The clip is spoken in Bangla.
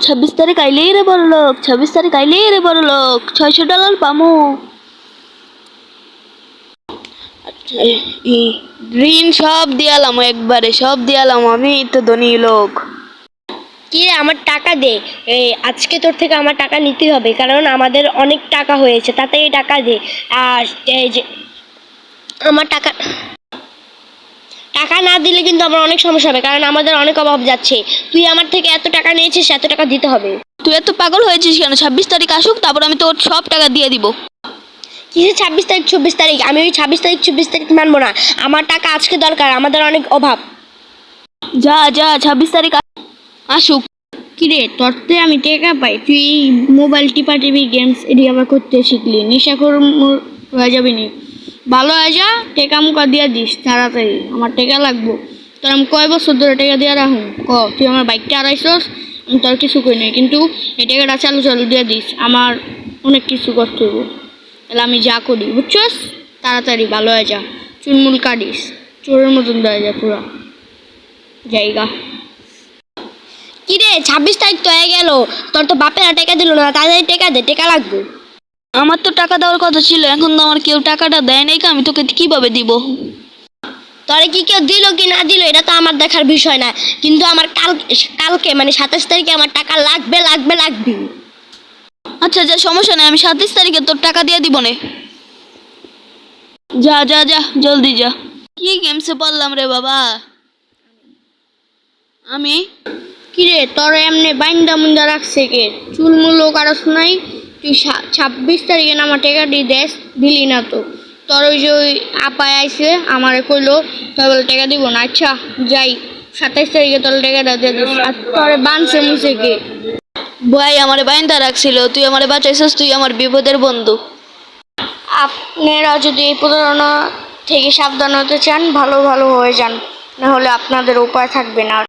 26 তারিখ আইলেই রে বড় লোক, 26 তারিখ আইলেই রে বড় লোক, $600 পামু। আচ্ছা, এই ঋণ সব দিয়ালাম, একবারে সব দিয়ালাম, আমি তো ধনী লোক। কি রে, আমার টাকা দে। আজকে তোর থেকে আমার টাকা নিতে হবে, কারণ আমাদের অনেক টাকা হয়েছে, তাতেই টাকা দে। আর এই যে আমার টাকা টাকা না দিলে কিন্তু আমার অনেক সমস্যা হবে, কারণ আমাদের অনেক অভাব যাচ্ছে। তুই আমার থেকে এত টাকা নিয়েছিস, এত টাকা দিতে হবে। তুই এত পাগল হয়েছিস কেন? 26 তারিখ আসুক, তারপর আমি তোর সব টাকা দিয়ে দিব। কিসে 26 তারিখ 24 তারিখ? আমি ওই 26 তারিখ 24 তারিখ মানবো না। আমার টাকা আজকে দরকার, আমাদের অনেক অভাব। যা যা, 26 তারিখ আসুক। কিরে, তোরতে আমি টেকা পাই, তুই মোবাইল টিপা টিপি গেমস এটি আবার করতে শিখলি, নেশাখোর হয়ে যাবি নি। ভালো হয়ে যা, টেকা মুকা দিয়া দিস তাড়াতাড়ি, আমার টেকা লাগবো। তোর আমি কয় বছর ধরে টেকা দিয়া রাখুন ক? তুই আমার বাইকটা হারাইছস, আমি তোর কিছু কই নাই, কিন্তু এই টেকাটা চালু চালু দিয়া দিস, আমার অনেক কিছু করতে হইব। তাহলে আমি যা করি, বুঝছস? তাড়াতাড়ি ভালো হয়ে যা, চুলমুল কাটিস, চোরের মতন দেওয়া যায় পুরা জায়গা। কিরে, 26 তারিখ তো হয়ে গেল, তোর তো বাপেরা টাকা দিল না, তাড়াতাড়ি টাকা দে, টাকা লাগবে। আমার তো টাকা দেওয়ার কথা ছিল, এখন তো আমার কেউ টাকাটা দেয় নাই, আমি তোকে কিভাবে দিব? তোরে কি কেউ দিল কি না দিল এটা তো আমার দেখার বিষয় না, কিন্তু আমার কালকে মানে 27 তারিখে আমার টাকা লাগবে লাগবে লাগবে। আচ্ছা যা, সমস্যা নেই, আমি 27 তারিখে তোর টাকা দিয়ে দিব নে। যা যা যা, জলদি যা। কি গেমসে পড়লাম রে বাবা আমি। কিরে, তোর এমনি বাইন্দা মুন্দা রাখছে কে? চুলমুলো কারস নাই? তুই 26 তারিখে না আমার টাকা দিলি না তো। তোর ওই যে ওই আপায় আইসে আমারে কইলো, তোর বলে টাকা দিব না। আচ্ছা যাই, 27 তারিখে তোর টাকাটা দিয়ে দিস। আর তোরে বানছে মুছে কে? ভাই আমারে বাইন্দা রাখছিল, তুই আমারে বাঁচাইছিস, তুই আমার বিপদের বন্ধু। আপনারা যদি এই প্রতারণা থেকে সাবধান হতে চান, ভালো ভালো হয়ে যান, না হলে আপনাদের উপায় থাকবে না।